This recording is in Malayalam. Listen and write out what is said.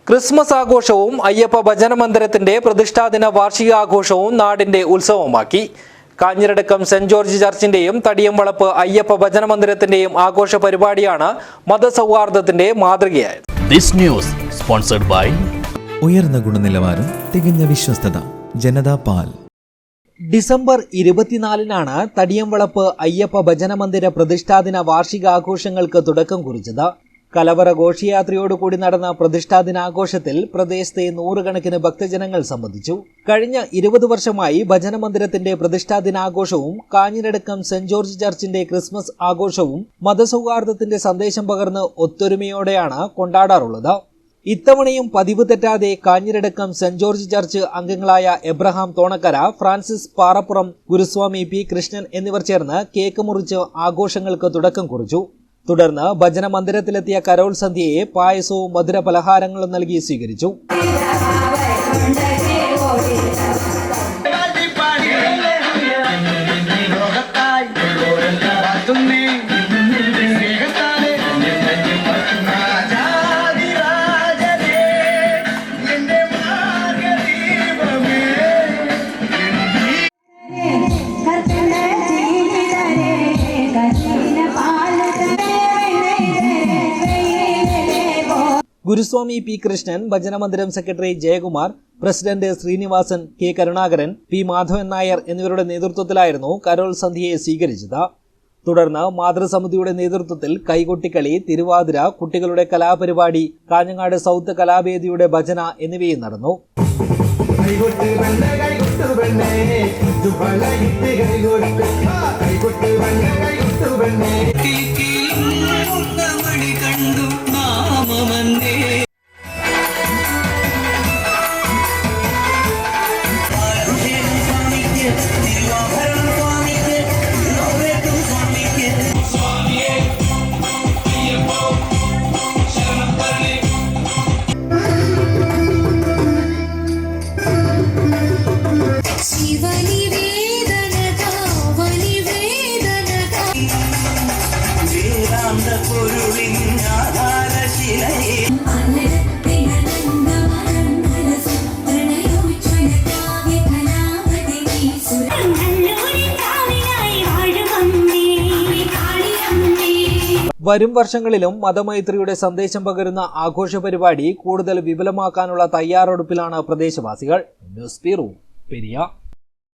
ക്രിസ്മസ് ആഘോഷവും അയ്യപ്പ ഭജന മന്ദിരത്തിന്റെ പ്രതിഷ്ഠാദിന വാർഷികാഘോഷവും നാടിന്റെ ഉത്സവമാക്കി. കാഞ്ഞിരടക്കം സെന്റ് ജോർജ് ചർച്ചിന്റെയും തടിയംവളപ്പ് അയ്യപ്പ ഭജന മന്ദിരത്തിന്റെയും ആഘോഷ പരിപാടിയാണ് മതസൗഹാർദ്ദത്തിന്റെ മാതൃകയായത്. ഉയർന്ന ഗുണനിലവാരം, തികഞ്ഞ വിശ്വസ്തത. ജനതാ പാൽ. ഡിസംബർ 24-നാണ് തടിയംവളപ്പ് അയ്യപ്പ ഭജന മന്ദിര പ്രതിഷ്ഠാദിന വാർഷികാഘോഷങ്ങൾക്ക് തുടക്കം കുറിച്ചത്. കലവറ ഘോഷയാത്രയോടുകൂടി നടന്ന പ്രതിഷ്ഠാദിനാഘോഷത്തിൽ പ്രദേശത്തെ നൂറുകണക്കിന് ഭക്തജനങ്ങൾ സംബന്ധിച്ചു. കഴിഞ്ഞ 20 വർഷമായി ഭജന മന്ദിരത്തിന്റെ പ്രതിഷ്ഠാദിനാഘോഷവും കാഞ്ഞിരടക്കം സെന്റ് ജോർജ് ചർച്ചിന്റെ ക്രിസ്മസ് ആഘോഷവും മതസൗഹാർദ്ദത്തിന്റെ സന്ദേശം പകർന്ന് ഒത്തൊരുമയോടെയാണ് കൊണ്ടാടാറുള്ളത്. ഇത്തവണയും പതിവ് തെറ്റാതെ കാഞ്ഞിരടക്കം സെന്റ് ജോർജ് ചർച്ച് അംഗങ്ങളായ എബ്രഹാം തോണക്കര, ഫ്രാൻസിസ് പാറപ്പുറം, ഗുരുസ്വാമി പി കൃഷ്ണൻ എന്നിവർ ചേർന്ന് കേക്ക് മുറിച്ച് ആഘോഷങ്ങൾക്ക് തുടക്കം കുറിച്ചു. തുടർന്ന് ഭജന മന്ദിരത്തിലെത്തിയ കരോൾ സന്ധ്യയെ പായസവും മധുര പലഹാരങ്ങളും നൽകി സ്വീകരിച്ചു. ഗുരുസ്വാമി പി കൃഷ്ണൻ, ഭജനമന്ദിരം secretary Jayakumar, president Srinivasan, K Karunakaran, P Madhavan Nair എന്നിവരുടെ നേതൃത്വത്തിലായിരുന്നു കരോൾ സന്ധ്യയെ സ്വീകരിച്ചത്. തുടർന്ന് മാതൃസമിതിയുടെ നേതൃത്വത്തിൽ കൈകൊട്ടിക്കളി, തിരുവാതിര, കുട്ടികളുടെ കലാപരിപാടി, കാഞ്ഞങ്ങാട് സൗത്ത് കലാവേദിയുടെ ഭജന എന്നിവയും നടന്നു. വരും വർഷങ്ങളിലും മതമൈത്രിയുടെ സന്ദേശം പകരുന്ന ആഘോഷ പരിപാടി കൂടുതൽ വിപുലമാക്കാനുള്ള തയ്യാറെടുപ്പിലാണ് പ്രദേശവാസികൾ. News bureau, Periya.